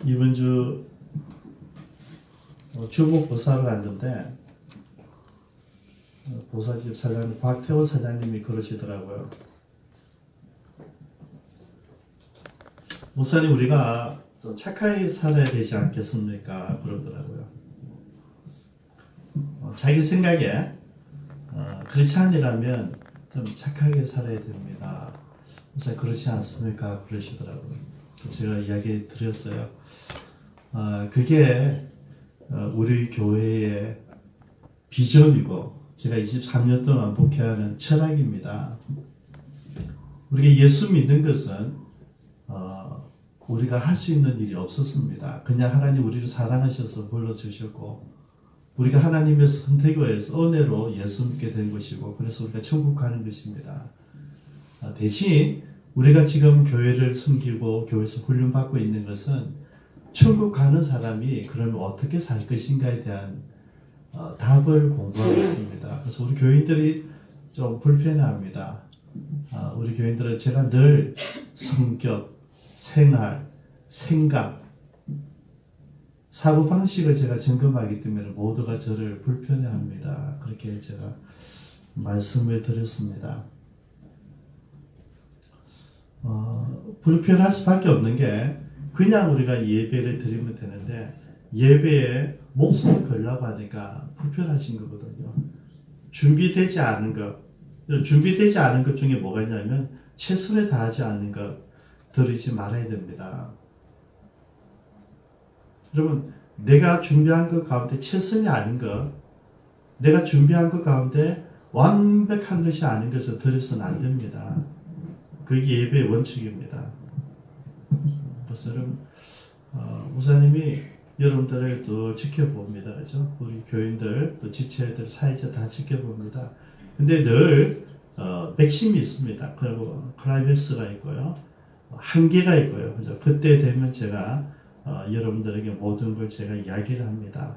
이번 주 주복 보사를 갔는데 보사집 사장님 박태호 사장님이 그러시더라고요. 목사님, 우리가 좀 착하게 살아야 되지 않겠습니까? 그러더라고요. 자기 생각에 그렇지 않으려면 좀 착하게 살아야 됩니다. 목사님, 그렇지 않습니까? 그러시더라고요. 제가 이야기 드렸어요. 그게 우리 교회의 비전이고 제가 23년 동안 목회하는 철학입니다. 우리가 예수 믿는 것은 우리가 할 수 있는 일이 없었습니다. 그냥 하나님 우리를 사랑하셔서 불러주셨고 우리가 하나님의 선택에 의해서 은혜로 예수 믿게 된 것이고 그래서 우리가 천국 가는 것입니다. 대신 우리가 지금 교회를 섬기고 교회에서 훈련받고 있는 것은 천국 가는 사람이 그러면 어떻게 살 것인가에 대한 답을 공부하고 있습니다. 그래서 우리 교인들이 좀 불편해합니다. 우리 교인들은 제가 늘 성격, 생활, 생각, 사고방식을 제가 점검하기 때문에 모두가 저를 불편해합니다. 그렇게 제가 말씀을 드렸습니다. 불편할 수밖에 없는 게 그냥 우리가 예배를 드리면 되는데 예배에 목숨을 걸라고 하니까 불편하신 거거든요. 준비되지 않은 것 중에 뭐가 있냐면 최선을 다하지 않는 것 드리지 말아야 됩니다. 여러분, 내가 준비한 것 가운데 최선이 아닌 것, 내가 준비한 것 가운데 완벽한 것이 아닌 것을 드려서는 안 됩니다. 그게 예배의 원칙입니다. 그래서 여러분, 목사님이 여러분들을 또 지켜봅니다. 그죠? 우리 교인들, 또 지체들, 사회자 다 지켜봅니다. 근데 늘 맥심이 있습니다. 그리고 클라이맥스가 있고요. 한계가 있고요. 그죠? 그때 되면 제가 여러분들에게 모든 걸 제가 이야기를 합니다.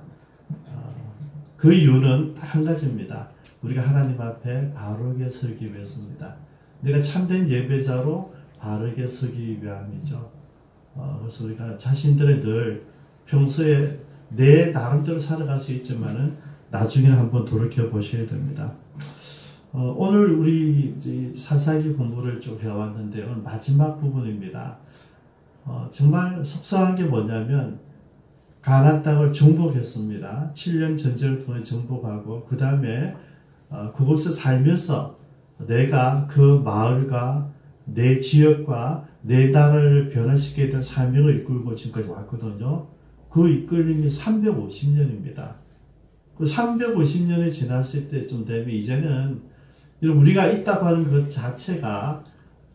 그 이유는 딱 한 가지입니다. 우리가 하나님 앞에 바르게 서기 위해서입니다. 내가 참된 예배자로 바르게 서기 위함이죠. 그래서 우리가 자신들의 늘 평소에 내 나름대로 살아갈 수 있지만은 나중에는 한번 돌이켜 보셔야 됩니다. 오늘 우리 사사기 공부를 좀 해왔는데 오늘 마지막 부분입니다. 정말 속상한 게 뭐냐면 가나안 땅을 정복했습니다. 7년 전쟁을 통해 정복하고 그 다음에 그곳에 살면서 내가 그 마을과 내 지역과 내 나라를 변화시키게 된 사명을 이끌고 지금까지 왔거든요. 그 이끌림이 350년입니다. 그 350년이 지났을 때쯤 되면 이제는 우리가 있다고 하는 것 자체가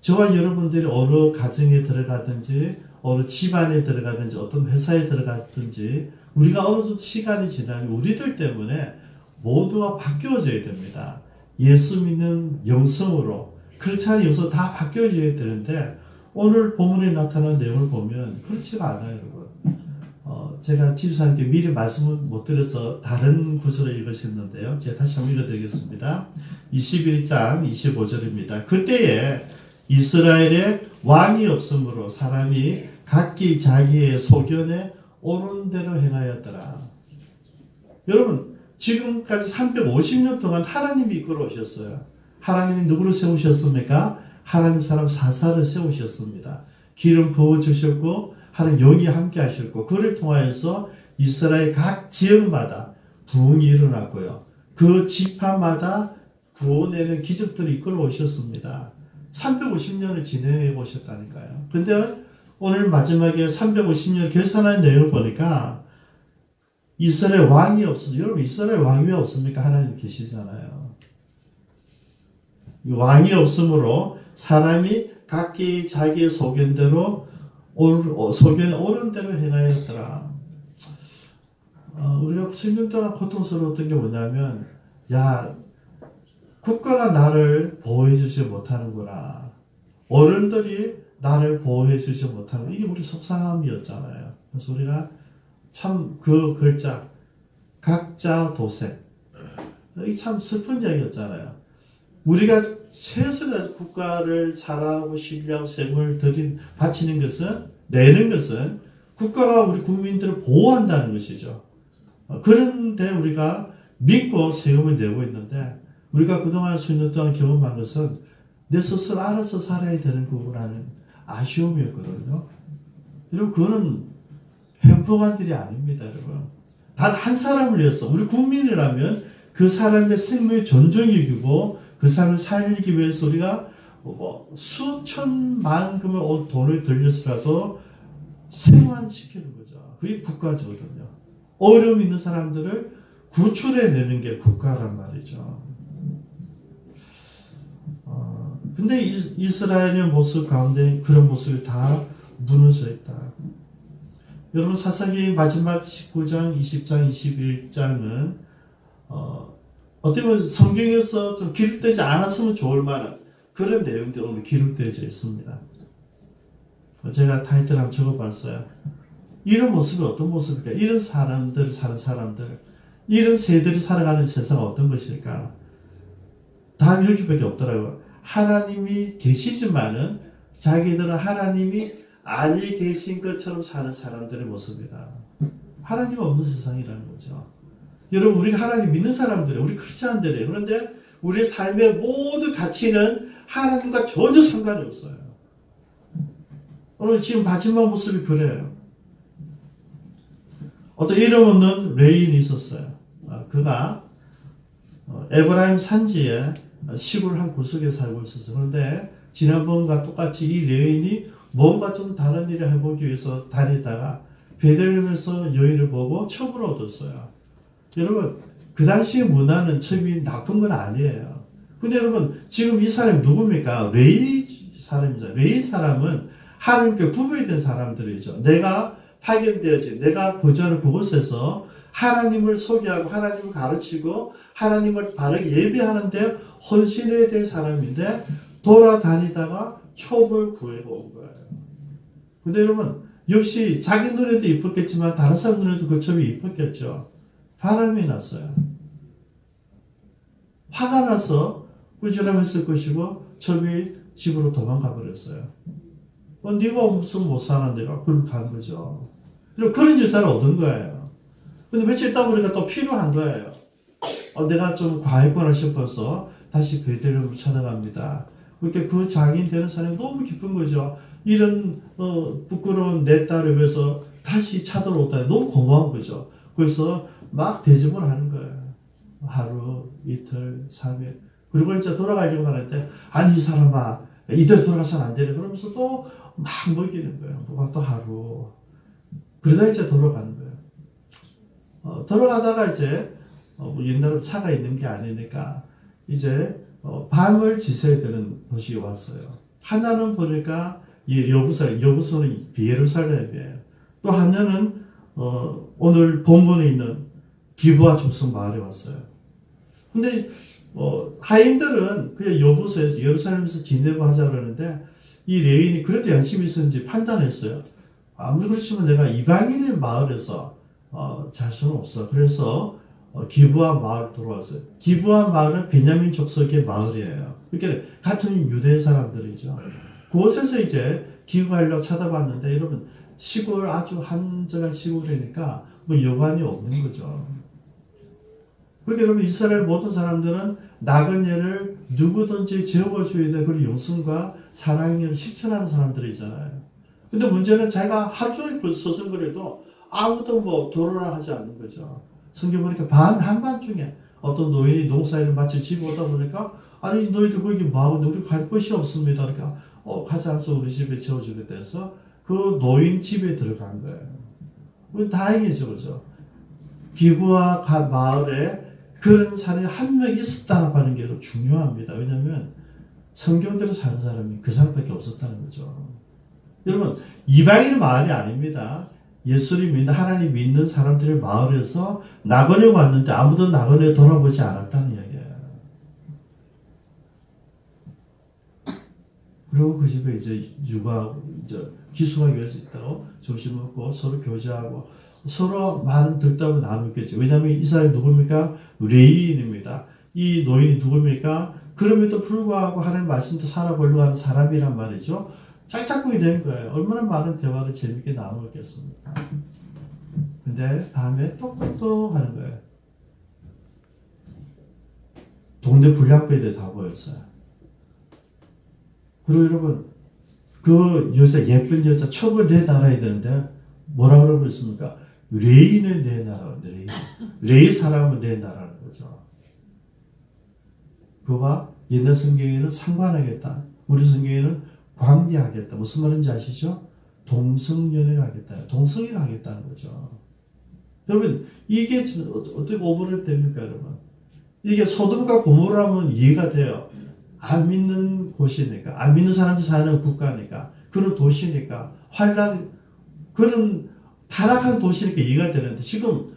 저와 여러분들이 어느 가정에 들어가든지 어느 집안에 들어가든지 어떤 회사에 들어가든지 우리가 어느 정도 시간이 지나면 우리들 때문에 모두가 바뀌어져야 됩니다. 예수 믿는 영성으로. 그렇지 않은 영성 다 바뀌어져야 되는데 오늘 본문에 나타난 내용을 보면 그렇지가 않아요, 여러분. 제가 집사님께 미리 말씀을 못 드려서 다른 구절을 읽으셨는데요. 제가 다시 한번 읽어드리겠습니다. 21장 25절입니다. 그때에 이스라엘에 왕이 없으므로 사람이 각기 자기의 소견에 옳은 대로 행하였더라. 여러분, 지금까지 350년 동안 하나님이 이끌어 오셨어요. 하나님이 누구를 세우셨습니까? 하나님 사람 사사를 세우셨습니다. 기름 부어주셨고 하나님 영이 함께 하셨고 그를 통하여서 이스라엘 각 지역마다 부흥이 일어났고요. 그 지파마다 구원에는 기적들을 이끌어 오셨습니다. 350년을 진행해 오셨다니까요. 근데 오늘 마지막에 350년 결산한 내용을 보니까 이스라엘 왕이 없어서 여러분 이스라엘 왕이 왜 없습니까? 하나님 계시잖아요. 왕이 없으므로 사람이 각기 자기의 소견대로 소견에 옳은 대로 행하였더라. 우리가 수년 동안 고통스러웠던 게 뭐냐면 국가가 나를 보호해 주지 못하는구나. 어른들이 나를 보호해 주지 못하는 이게 우리 속상함이었잖아요. 그래서 우리가 참 그 글자 각자 도생 이게 참 슬픈 이야기였잖아요. 우리가 최선을 국가를 사랑하고 신뢰하고 세금을 바치는 것은 내는 것은 국가가 우리 국민들을 보호한다는 것이죠. 그런데 우리가 믿고 세금을 내고 있는데 우리가 그동안 수년 동안 경험한 것은 내 스스로 알아서 살아야 되는 거라는 아쉬움이었거든요. 여러분 그거는 행복한 일이 아닙니다. 여러분 단 한 사람을 위해서 우리 국민이라면 그 사람의 생명의 존중이고 그 사람을 살리기 위해서 우리가 수천만금의 돈을 들여서라도 생환시키는 거죠. 그게 국가거든요. 어려움 있는 사람들을 구출해내는 게 국가란 말이죠. 근데 이스라엘의 모습 가운데 그런 모습이 다 무너져 있다. 여러분 사사기 마지막 19장, 20장, 21장은 어떻게 보면 성경에서 좀 기록되지 않았으면 좋을 만한 그런 내용들이 오늘 기록되어져 있습니다. 제가 타이틀 한번 적어봤어요. 이런 모습이 어떤 모습일까? 이런 사람들 사는 사람들, 이런 세대들이 살아가는 세상은 어떤 것일까? 답이 여기밖에 없더라고요. 하나님이 계시지만은 자기들은 하나님이 아니 계신 것처럼 사는 사람들의 모습이다. 하나님 없는 세상이라는 거죠. 여러분 우리가 하나님 믿는 사람들이에요. 우리 크리스찬들이에요. 그런데 우리의 삶의 모든 가치는 하나님과 전혀 상관이 없어요. 오늘 지금 마지막 모습이 그래요. 어떤 이름 없는 레인이 있었어요. 그가 에브라임 산지에 시골 한 구석에 살고 있었어요. 그런데 지난번과 똑같이 이 레인이 뭔가 좀 다른 일을 해보기 위해서 다니다가 베들레헴에서 여인을 보고 첩을 얻었어요. 여러분 그 당시의 문화는 첩이 나쁜 건 아니에요. 근데 여러분 지금 이 사람이 누굽니까? 레이 사람이죠. 레이 사람은 하나님께 구별된 사람들이죠. 내가 파견되어진 내가 거주하는 그곳에서 하나님을 소개하고 하나님을 가르치고 하나님을 바르게 예배하는데 헌신해야 될 사람인데 돌아다니다가 첩을 구해고 온 거예요. 근데 여러분 역시 자기 눈에도 이뻤겠지만 다른 사람 눈에도 그 첩이 이뻤겠죠. 바람이 났어요. 화가 나서 꾸지람했을 것이고 첩이 집으로 도망가 버렸어요. 네가 없으면 못 사는 데가 그럼 간 거죠. 그리고 그런 질서를 얻은 거예요. 근데 며칠 있다 보니까 또 필요한 거예요. 내가 좀 과했구나 싶어서 다시 베들레헴으로 찾아갑니다. 그렇게 그 장인 되는 사람이 너무 기쁜 거죠. 이런 부끄러운 내 딸을 위해서 다시 찾아오다니 너무 고마운 거죠. 그래서 막 대접을 하는 거예요. 하루, 이틀, 3일. 그리고 이제 돌아가려고 하는데 아니 이 사람아 이대로 돌아가서는 안 되네. 그러면서 또 막 먹이는 거예요. 막 또 하루. 그러다 이제 돌아가는 거예요. 돌아가다가 이제 옛날에 차가 있는 게 아니니까 이제 밤을 지새야 되는 곳이 왔어요. 하나는 보니까 여부서는 예루살렘이에요. 또 하나는 오늘 본문에 있는 기브아 족속 마을에 왔어요. 근데 하인들은 그냥 여부서에서 예루살렘에서 지내고 하자 그러는데 이 레인이 그래도 양심이 있었는지 판단했어요. 아무리 그렇지만 내가 이방인의 마을에서 잘 수는 없어. 그래서 기브아 마을 들어왔어요. 기브아 마을은 베냐민 족속의 마을이에요. 그러니까 같은 유대 사람들이죠. 그곳에서 이제 기브아를 찾아봤는데 여러분 시골 아주 한적한 시골이니까 뭐 여관이 없는 거죠. 그러니까 여러분 이스라엘 모든 사람들은 나그네를 누구든지 재워줘야 돼. 그리고 용서과 사랑을 실천하는 사람들이잖아요. 근데 문제는 자기가 하루 종일 서성거려도 아무도 뭐 도로라 하지 않는 거죠. 성경 보니까 밤 한밤중에 어떤 노인이 농사일을 마치 집에 오다 보니까 아니 너희들 거기 뭐하고 우리 갈 곳이 없습니다. 그러니까 가자 하면서 우리 집에 재워주게 돼서 그 노인 집에 들어간 거예요. 다행이죠. 그죠? 기브아 마을에 그런 사람이 한 명 있었다는 하는 게 중요합니다. 왜냐하면 성경대로 사는 사람이 그 사람밖에 없었다는 거죠. 여러분 이방인 마을이 아닙니다. 예수를 믿는 하나님 믿는 사람들의 마을에서 나그네 왔는데 아무도 나그네 돌아보지 않았다는 이야기예요. 그리고 그 집에 이제 기숙하기 위해서 있다고 점심 먹고 서로 교제하고 서로 많은 득담을 나누겠죠. 왜냐하면 이 사람이 누굽니까? 레인입니다. 이 노인이 누굽니까? 그럼에도 불구하고 하나님 말씀도 살아보려고 하는 사람이란 말이죠. 짝짝꿍이 된 거예요. 얼마나 많은 대화를 재밌게 나누었겠습니까? 근데 밤에 똑똑똑 하는 거예요. 동네 불량배들 다 보였어요. 그리고 여러분, 그 여자, 예쁜 여자 첩을 내달아야 되는데 뭐라 그러고 있습니까? 레이는 내놔라. 레이 사람은 내놔라는 거죠. 그와 옛날 성경에는 상관하겠다. 우리 성경에는 관계하겠다. 무슨 말인지 아시죠? 동성연애를 하겠다. 동성애를 하겠다는 거죠. 여러분, 이게 어떻게 오버랩 됩니까, 여러분? 이게 소돔과 고모라면 이해가 돼요. 안 믿는 곳이니까, 안 믿는 사람들 사는 국가니까, 그런 도시니까, 그런 타락한 도시니까 이해가 되는데, 지금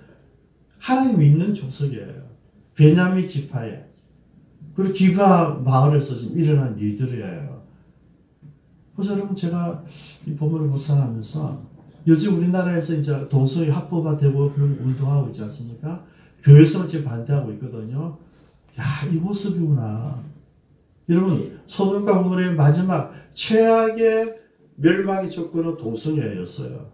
하나님 믿는 족속이에요. 베냐민 지파에. 그리고 기브아 마을에서 지금 일어난 일들이에요. 그래서 여러분, 제가 이 본문을 묵상하면서 요즘 우리나라에서 이제 동성애 합법화되고 그런 운동하고 있지 않습니까? 교회에서 지금 반대하고 있거든요. 야, 이 모습이구나. 여러분, 소돔과 고모라의 마지막 최악의 멸망의 조건은 동성애였어요.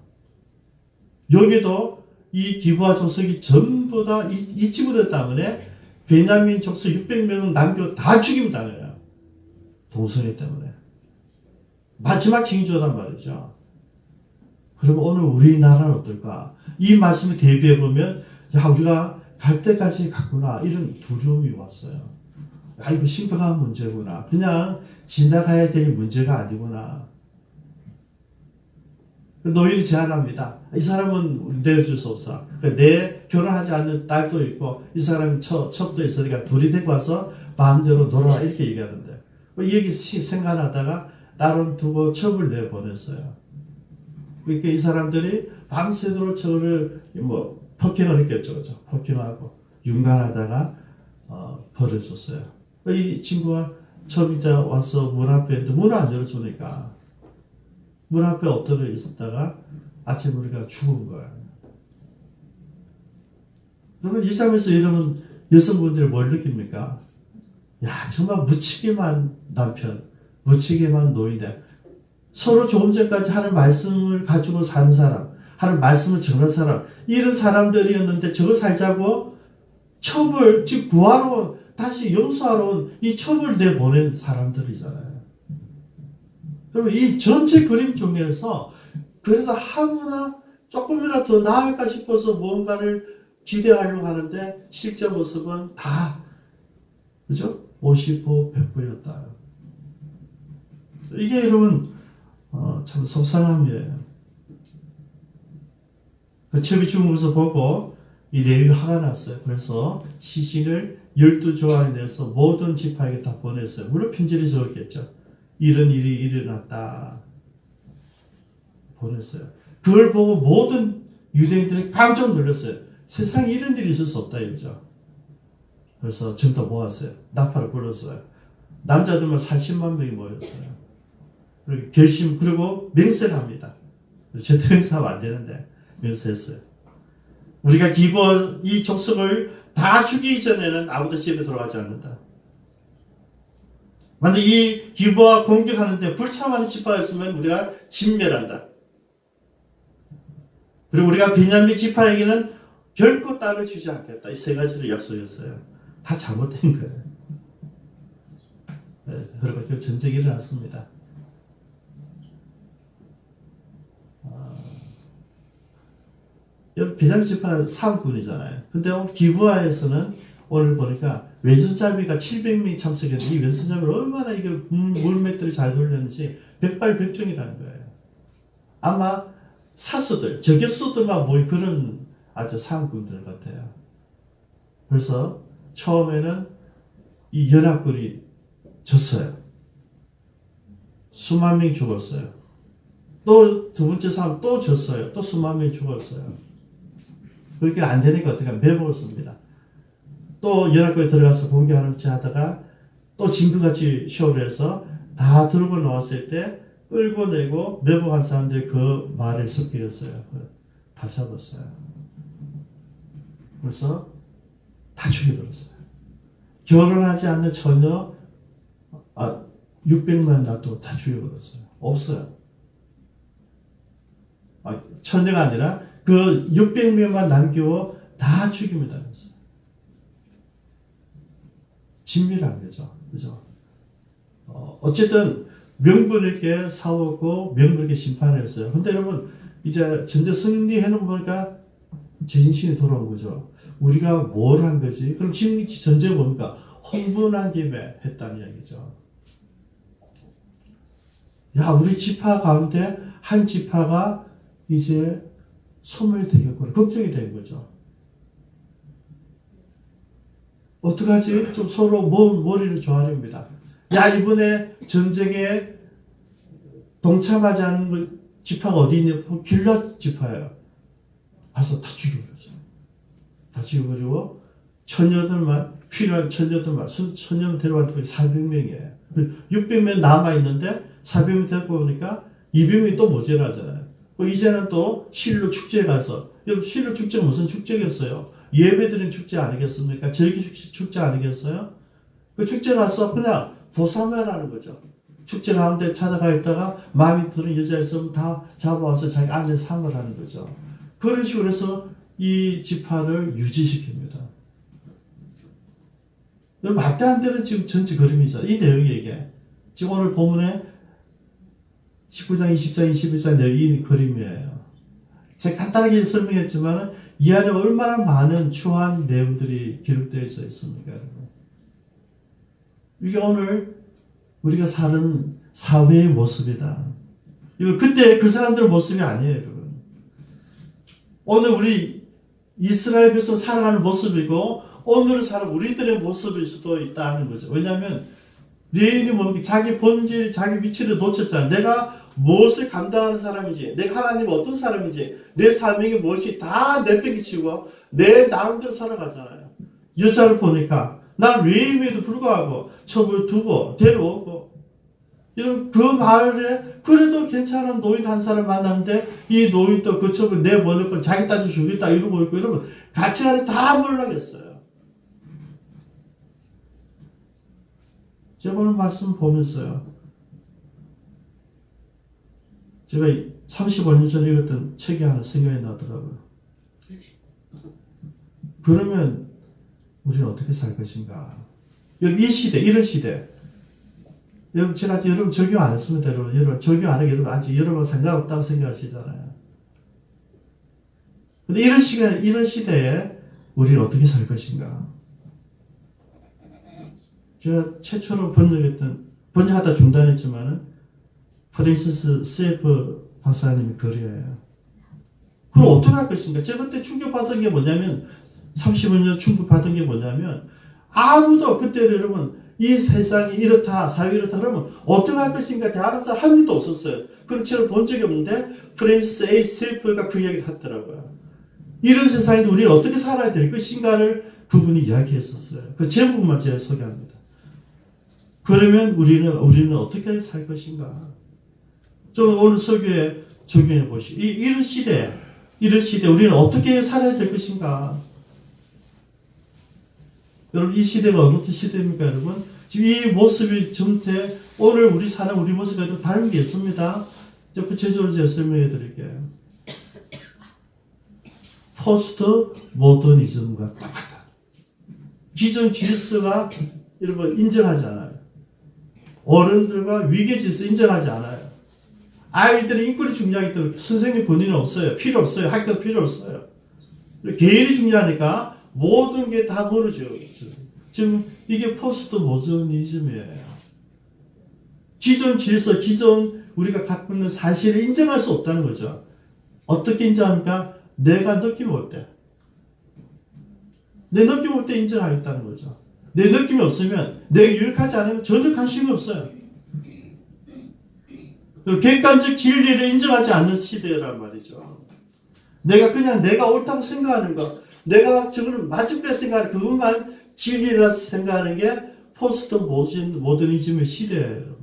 여기도 이 기브아 족속이 전부 다 이 친구들 때문에 베냐민 족속 600명 남겨 다 죽임당해요. 동성애 때문에. 마지막 징조단 말이죠. 그럼 오늘 우리나라는 어떨까? 이 말씀을 대비해보면, 야, 우리가 갈 때까지 갔구나. 이런 두려움이 왔어요. 야, 이거 심각한 문제구나. 그냥 지나가야 될 문제가 아니구나. 노인이 제안합니다. 이 사람은 내어줄 수 없어. 내 결혼하지 않는 딸도 있고, 이 사람은 첩도 있으니까 둘이 데리고 와서 마음대로 놀아라. 이렇게 얘기하는데. 이 얘기 생각하다가 딸은 두고 첩을 내보냈어요. 그러니까 이 사람들이 밤새도록 저를 폭행을 했겠죠. 그렇죠? 폭행하고 윤관하다가 버려줬어요. 이 친구가 첩이자 와서 문 앞에 문을 안 열어주니까 문 앞에 엎드려 있었다가 아침에 우리가 죽은 거예요. 그러면 이 장면에서 이러면 여성분들이 뭘 느낍니까? 야, 정말 무치기만 남편, 무치기만 노인데 서로 조금 전까지 하는 말씀을 가지고 사는 사람, 하는 말씀을 전할 사람, 이런 사람들이었는데 저거 살자고 첩을 즉 구하러 다시 용서하러 온 이 첩을 내보낸 사람들이잖아요. 그러면 이 전체 그림 중에서 그래도 하루나 조금이라도 더 나을까 싶어서 무언가를 기대하려고 하는데 실제 모습은 다 그죠? 50호 100호였다. 이게 여러분 참 속상함이에요. 그 첩이 죽은 것을 보고 이 레위가 화가 났어요. 그래서 시신을 12조안에 내서 모든 지파에게 다 보냈어요. 물론 편지를 적었겠죠. 이런 일이 일어났다. 보냈어요. 그걸 보고 모든 유대인들이 깜짝 놀랐어요. 세상에 이런 일이 있을 수 없다 이거죠. 그래서 전부 다 모았어요. 나팔을 불렀어요. 남자들만 40만 명이 모였어요. 그리고 맹세를 합니다. 제때 맹세하면 안 되는데 맹세했어요. 우리가 기브아 이 족속을 다 죽이기 전에는 아무도 집에 들어가지 않는다. 만약 이 기브아 공격하는데 불참하는 지파였으면 우리가 진멸한다. 그리고 우리가 베냐민 지파에게는 결코 땅을 주지 않겠다. 이 세 가지를 약속했어요. 다 잘못된 거예요. 네, 그리고 전쟁이 일어났습니다. 베냐민 지파 사국군이잖아요. 근데 기브아에서는 오늘 보니까 왼손잡이가 700명이 참석했는데 이 왼손잡이를 얼마나 이게 물맷들이 잘 돌렸는지 백발백중이라는 거예요. 아마 사수들, 저격수들만 모인 그런 아주 사국군들 같아요. 그래서 처음에는 이 연합군이 졌어요. 수만 명이 죽었어요. 또 두 번째 싸움 또 졌어요. 또 수만 명이 죽었어요. 그렇게 안 되니까 어떻게 매복을 씁니다. 또 연합군에 들어가서 공격하는 체 하다가 또 징크같이 쇼를 해서 다 들고 나왔을 때 끌고 내고 매복한 사람들이 그 말에 섞였어요. 다 잡았어요. 그래서 다 죽여버렸어요. 결혼하지 않는 처녀, 600만 놔도 다 죽여버렸어요. 없어요. 천대가 아니라 그 600명만 남겨 다 죽임을 당했어요. 진밀한 거죠. 그죠? 어쨌든 명분있게 싸웠고 명분있게 심판을 했어요. 근데 여러분 이제 전제 승리해놓고 보니까 제정신이 돌아온 거죠. 우리가 뭘 한 거지? 그럼 지금 전제가 뭡니까? 흥분한 김에 했다는 이야기죠. 야, 우리 지파 가운데 한 지파가 이제 소멸되겠구나. 걱정이 된 거죠. 어떡하지? 좀 서로 머리를 조아립니다. 야, 이번에 전쟁에 동참하지 않은 지파가 어디 있냐? 길앗 지파예요. 가서 다 죽여버렸어요. 다 죽여버리고 처녀들만, 필요한 처녀들만, 처녀를 데려왔더니 400명이에요. 600명 남아있는데 400명 데리고 오니까 200명이 또 모자라잖아요. 이제는 또 실로 축제에 가서, 여러분 실로 축제가 무슨 축제겠어요? 예배드린 축제 아니겠습니까? 절기 축제 아니겠어요? 그 축제 가서 그냥 보상만 하는 거죠. 축제 가운데 찾아가 있다가 마음에 드는 여자 있으면 다 잡아와서 자기 안에 상을 하는 거죠. 그런 식으로 해서 이 지파를 유지시킵니다. 여러분, 말도 안 되는 지금 전체 그림이죠. 이 내용이 이게. 지금 오늘 본문에 19장, 20장, 21장 내용이 그림이에요. 제가 간단하게 설명했지만 이 안에 얼마나 많은 추한 내용들이 기록되어 있습니까, 여러분? 이게 오늘 우리가 사는 사회의 모습이다. 이거 그때 그 사람들의 모습이 아니에요, 여러분. 오늘 우리 이스라엘 백성 살아가는 모습이고 오늘 사는 우리들의 모습일 수도 있다는 거죠. 왜냐하면 레인이 뭡니까? 자기 본질, 자기 위치를 놓쳤잖아. 내가 무엇을 감당하는 사람이지, 내가 하나님 어떤 사람인지, 내 사명이 무엇이 다 내팽개치고 내 나름대로 살아가잖아요. 여자를 보니까 난 레인임에도 불구하고 첩을 두고 데려오고, 여러분 그 마을에 그래도 괜찮은 노인 한 사람 만났는데 이 노인도 그 첩을 내보내고 자기 딸도 죽였다 이러고 있고, 여러분 가치관이 다 몰락했어요. 제가 오늘 말씀 보면서요, 제가 35년 전에 읽었던 책이 하나 생각이 나더라고요. 그러면 우리는 어떻게 살 것인가? 여러분 이 시대, 이런 시대, 여러분 제가 여러분 적용 안 했습니다. 여러분 적용 안 하게 여러분 아직 여러분 상관없다고 생각하시잖아요. 근데 이런 시대에 우리는 어떻게 살 것인가? 제가 최초로 번역하다 중단했지만은 프랜시스 세프 박사님의 글이에요. 그럼 어떻게 할 것인가? 제가 그때 충격받은 게 뭐냐면, 35년 충격받은 게 뭐냐면, 아무도 그때 여러분 이 세상이 이렇다, 사회 이렇다 그러면 어떻게 할 것인가 대하는 사람 한 명도 없었어요. 그런 책을 본 적이 없는데 프랜시스 A 세프가 그 이야기를 하더라고요. 이런 세상에 우리는 어떻게 살아야 될 것인가를 그분이 이야기했었어요. 그 제목만 제가 소개합니다. 그러면 우리는 어떻게 살 것인가? 좀 오늘 설교에 적용해 보시오. 이런 시대 우리는 어떻게 살아야 될 것인가? 여러분 이 시대가 어느 시대입니까, 여러분? 지금 이 모습이 전체 오늘 우리 사는 우리 모습과 좀 다른 게 있습니다. 구체적으로 제가 설명해 드릴게요. 포스트 모더니즘과 똑같다. 기존 질서가 여러분 인정하지 않아요. 어른들과 위계 질서 인정하지 않아요. 아이들의 인권이 중요하기 때문에 선생님 권위는 없어요. 필요 없어요. 학교 필요 없어요. 개인이 중요하니까 모든 게 다 무너져요. 지금 이게 포스트 모더니즘이에요. 기존 질서, 기존 우리가 갖고 있는 사실을 인정할 수 없다는 거죠. 어떻게 인정합니까? 내가 느낌 올 때. 내 느낌 올 때 인정하겠다는 거죠. 내 느낌이 없으면, 내가 유익하지 않으면 전혀 관심이 없어요. 객관적 진리를 인정하지 않는 시대란 말이죠. 내가 옳다고 생각하는 것, 내가 저거는 맞은 거 생각하는 그것만 진리라 생각하는 게 포스트 모더니즘의 시대예요.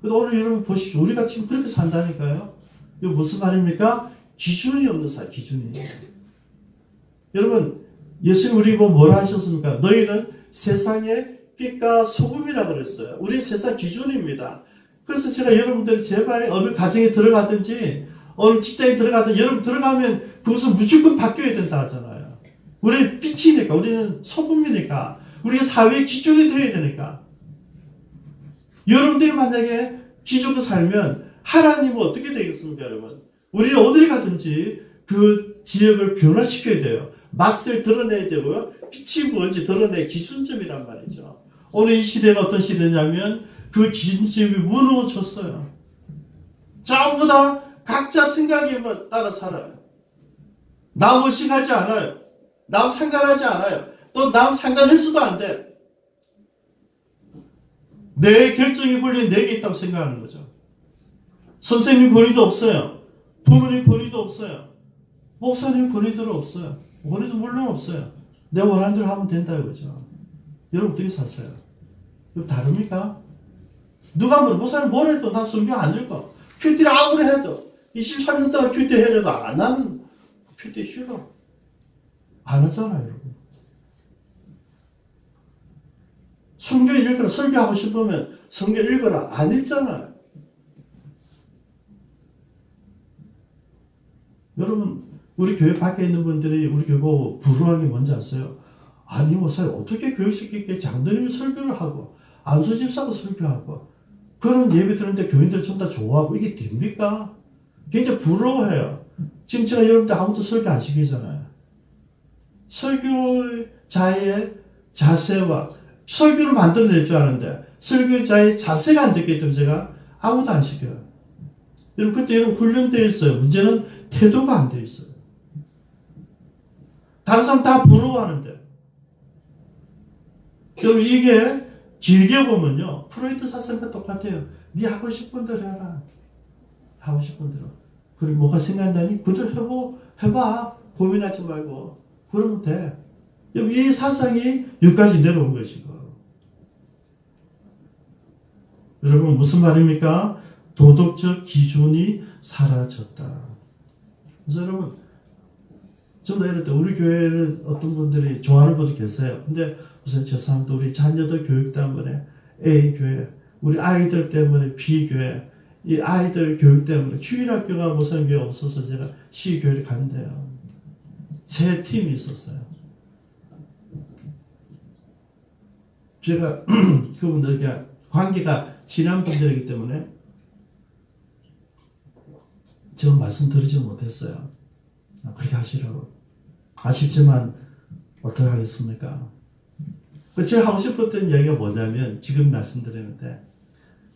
그래서 오늘 여러분 보십시오. 우리가 지금 그렇게 산다니까요. 이거 무슨 말입니까? 기준이 없는 사회, 기준이. 여러분, 예수님 우리 뭐라 하셨습니까? 너희는 세상의 빛과 소금이라 그랬어요. 우리 세상 기준입니다. 그래서 제가 여러분들이 제발 어느 가정에 들어가든지 어느 직장에 들어가든지 여러분 들어가면 그것은 무조건 바뀌어야 된다 하잖아요. 우리는 빛이니까, 우리는 소금이니까, 우리가 사회의 기준이 되어야 되니까. 여러분들이 만약에 기준으로 살면 하나님은 어떻게 되겠습니까, 여러분? 우리는 어딜 가든지 그 지역을 변화시켜야 돼요. 맛을 드러내야 되고요. 빛이 뭔지 드러낼 기준점이란 말이죠. 오늘 이 시대가 어떤 시대냐면 그 기준점이 무너졌어요. 전부 다 각자 생각에만 따라 살아요. 남 의식하지 않아요. 남 상관하지 않아요. 또 남 상관해서도 안 돼. 내 결정의 권리는 내게 있다고 생각하는 거죠. 선생님 권위도 없어요. 부모님 권위도 없어요. 목사님 권위도 없어요. 권위도 물론 없어요. 내가 원하는 대로 하면 된다 이거죠. 여러분 어떻게 사세요? 이거 다릅니까? 누가 뭐래? 목사님 뭘 해도 난 성경 안 읽어. 큐티를 아무리 해도 23년 동안 큐티 해도 안 하는 큐티 싫어. 안 하잖아요, 여러분. 성경 읽으라. 설교하고 싶으면 성경 읽어라. 안 읽잖아요. 여러분, 우리 교회 밖에 있는 분들이 우리 교회 보고 부러워하는 게 뭔지 아세요? 아니, 목사님, 어떻게 교육시키게 장로님이 설교를 하고, 안수 집사도 설교하고, 그런 예배 드는데 교인들 전부 다 좋아하고, 이게 됩니까? 굉장히 부러워해요. 지금 제가 여러분들 아무도 설교 안 시키잖아요. 설교자의 자세와 설교를 만들어낼 줄 아는데, 설교자의 자세가 안 됐기 때문에 제가 아무도 안 시켜요. 여러분, 그때 여러분 훈련되어 있어요. 문제는 태도가 안 되어 있어요. 다른 사람 다 부러워하는데. 여러분, 이게 길게 보면요. 프로이트 사상과 똑같아요. 네 하고 싶은 대로 해라. 하고 싶은 대로. 그리고 뭐가 생각나니? 그대로 해봐. 고민하지 말고. 그러면 돼. 여러분, 이 사상이 여기까지 내려온 것이고. 여러분, 무슨 말입니까? 도덕적 기준이 사라졌다. 그래서 여러분, 저도 예를 들어 우리 교회를 어떤 분들이 좋아하는 분도 계세요. 근데 우선 죄송합니다. 우리 자녀들 교육 때문에 A 교회, 우리 아이들 때문에 B 교회, 이 아이들 교육 때문에 주일학교가 무슨 교회 없어서 제가 C 교회를 갔는데요. 제 팀이 있었어요. 제가 그분들에게 관계가 친한 분들이기 때문에 제가 말씀드리지 못했어요. 그렇게 하시라고. 아쉽지만 어떻게 하겠습니까? 제가 하고 싶었던 얘기가 뭐냐면 지금 말씀드리는데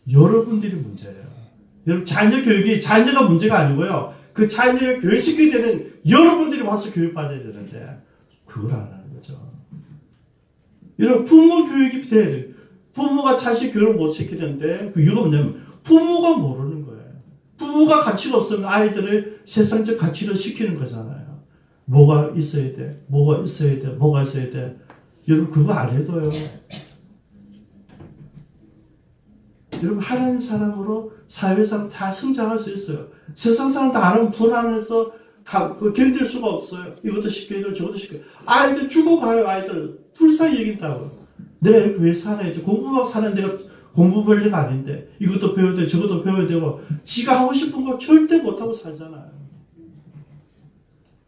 여러분들이 문제예요. 여러분 자녀 교육이 자녀가 문제가 아니고요. 그 자녀를 교육시키게 되는 여러분들이 와서 교육받아야 되는데 그걸 안 하는 거죠. 여러분 부모 교육이 돼야 돼요. 부모가 자식 교육을 못 시키는데 그 이유가 뭐냐면 부모가 모르는 거예요. 부모가 가치가 없으면 아이들을 세상적 가치를 시키는 거잖아요. 뭐가 있어야 돼, 뭐가 있어야 돼, 뭐가 있어야 돼. 여러분 그거 안 해도요. 여러분 하나님 사람으로 사회 사람 다 성장할 수 있어요. 세상 사람 다 안 하면 불안해서 견딜 수가 없어요. 이것도 시켜야 저것도 시켜야 아이들 죽어가요. 아이들 불쌍히 여긴다고. 내가 이렇게 왜 살아야지. 공부만 사는 내가 공부 별리가 아닌데 이것도 배워야 돼 저것도 배워야 되고 지가 하고 싶은 거 절대 못하고 살잖아요.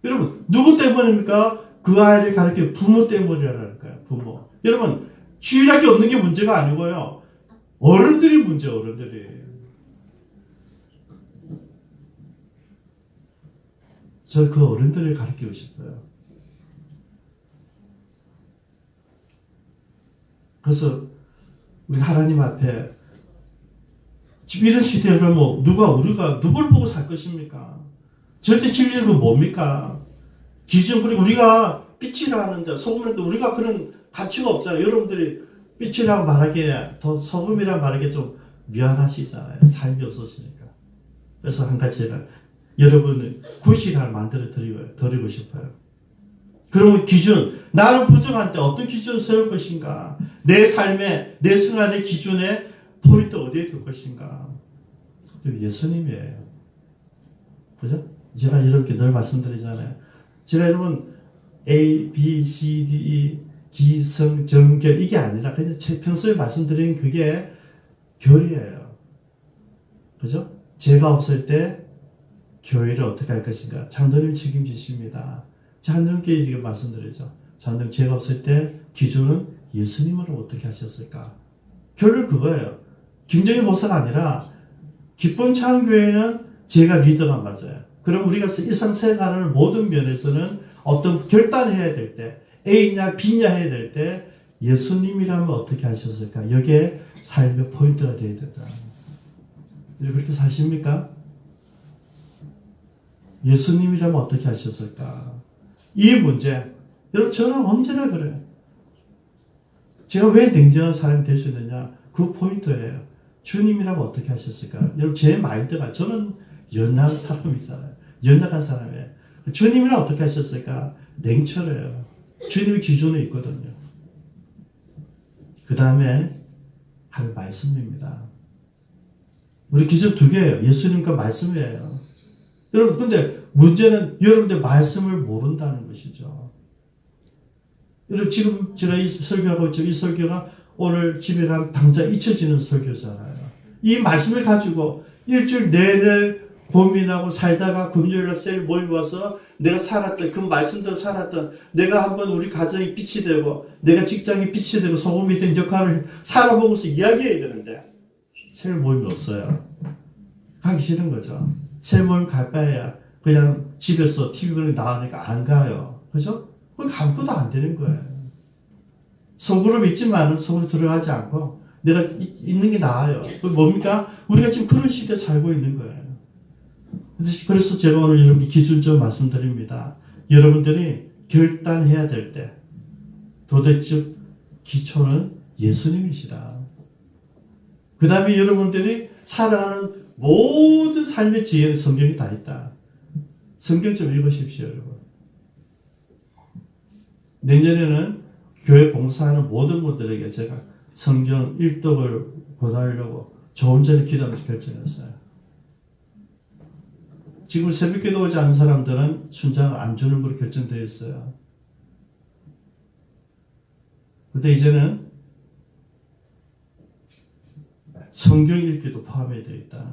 여러분 누구 때문입니까? 그 아이를 가르치는 부모 때문이라니까요. 부모. 여러분 주일학교 없는 게 문제가 아니고요. 어른들이 문제예요. 어른들이. 저 그 어른들을 가르치고 싶어요. 그래서 우리 하나님 앞에 지금 이런 시대에 그러면 우리가 누굴 보고 살 것입니까? 절대 진리는 그 뭡니까? 기준. 그리고 우리가 빛이라 하는데 소금인데 우리가 그런 가치가 없잖아요. 여러분들이 빛이라고 말하기에 더 소금이라고 말하기에 좀 미안하시잖아요. 삶이 없으시니까. 그래서 한 가지 제가 여러분을 구실을 만들어 드리고 싶어요. 그러면 기준, 나는 부정한데 어떤 기준을 세울 것인가? 내 삶의, 내 생활의 기준에 포인트 어디에 둘 것인가? 예수님이에요. 그죠? 제가 이렇게 늘 말씀드리잖아요. 제가 여러분 A, B, C, D, E 기성정결 이게 아니라 그냥 평소에 말씀드린 그게 결이에요. 그죠? 제가 없을 때 교회를 어떻게 할 것인가? 장로님 책임지십니다. 장로님께 이게 말씀드리죠. 장로님 제가 없을 때 기준은 예수님으로 어떻게 하셨을까? 결론 그거예요. 김정일 목사가 아니라 기쁨 찬양교회는 제가 리더가 맞아요. 그럼 우리가 일상생활을 모든 면에서는 어떤 결단해야 될 때 A냐 B냐 해야 될 때 예수님이라면 어떻게 하셨을까? 여기에 삶의 포인트가 되어야 된다. 그렇게 사십니까? 예수님이라면 어떻게 하셨을까? 이 문제, 여러분 저는 언제나 그래요. 제가 왜 냉정한 사람이 될 수 있느냐? 그 포인트예요. 주님이라면 어떻게 하셨을까? 여러분 제 마인드가 저는 연약한 사람이잖아요. 연약한 사람이에요. 주님이라면 어떻게 하셨을까? 냉철해요. 주님의 기준이 있거든요. 그 다음에 할 말씀입니다. 우리 기준 두 개예요. 예수님과 말씀이에요. 여러분 근데 문제는 여러분들 말씀을 모른다는 것이죠. 여러분 지금 제가 이 설교하고 있죠. 이 설교가 오늘 집에 가면 당장 잊혀지는 설교잖아요. 이 말씀을 가지고 일주일 내내 고민하고 살다가 금요일날 셀 모여와서 내가 살았던 그 말씀대로 살았던 내가 한번 우리 가정이 빛이 되고 내가 직장이 빛이 되고 소금이 된 역할을 살아보면서 이야기해야 되는데 셀 모임이 없어요. 가기 싫은 거죠. 셀 모임 갈 바에야 그냥 집에서 TV 보는 나가니까 안 가요. 그죠? 그건 아무것도 안 되는 거예요. 속으로 있지만은 속으로 들어가지 않고 내가 있는 게 나아요. 그 뭡니까? 우리가 지금 그런 시대에 살고 있는 거예요. 그래서 제가 오늘 이렇게 기준적으로 말씀드립니다. 여러분들이 결단해야 될 때 도대체 기초는 예수님이시다. 그 다음에 여러분들이 살아가는 모든 삶의 지혜는 성경이 다 있다. 성경 좀 읽으십시오, 여러분. 내년에는 교회 봉사하는 모든 분들에게 제가 성경 일독을 권하려고 조금 전에 기도하면서 결정했어요. 지금 새벽 기도 오지 않은 사람들은 순장 안 주는 걸로 결정되어 있어요. 근데 이제는 성경 읽기도 포함이 되어 있다.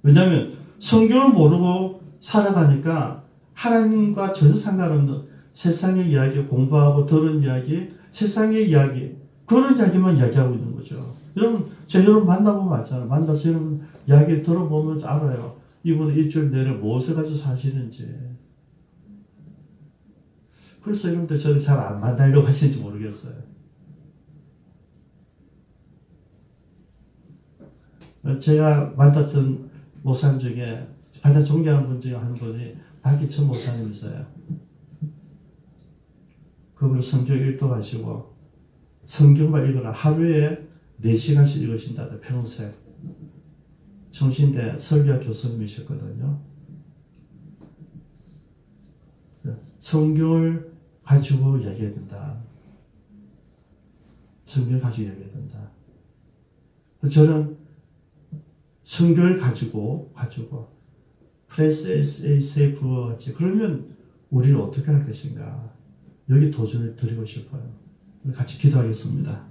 왜냐하면 성경을 모르고 살아가니까 하나님과 전혀 상관없는 세상의 이야기 공부하고 들은 이야기, 세상의 이야기 그런 이야기만 이야기하고 있는 거죠. 여러분 제가 여러분 만나보면 알잖아요. 만나서 여러분 이야기를 들어보면 알아요. 이분은 일주일 내내 무엇을 가지고 사시는지. 그래서 여러분들 저를 잘 안 만나려고 하시는지 모르겠어요. 제가 만났던 목사님 중에 가장 존경하는 분 중에 한 분이 박기천 목사님이세요. 그분은 성경 읽도하시고 성경만 읽으라 하루에 4시간씩 읽으신다. 평생. 정신대 설교학 교수님이셨거든요. 성경을 가지고 이야기해야 된다. 성경을 가지고 이야기해야 된다. 저는 성경을 가지고 프레스 SAF와 같이 그러면 우리는 어떻게 할 것인가 여기 도전을 드리고 싶어요. 같이 기도하겠습니다.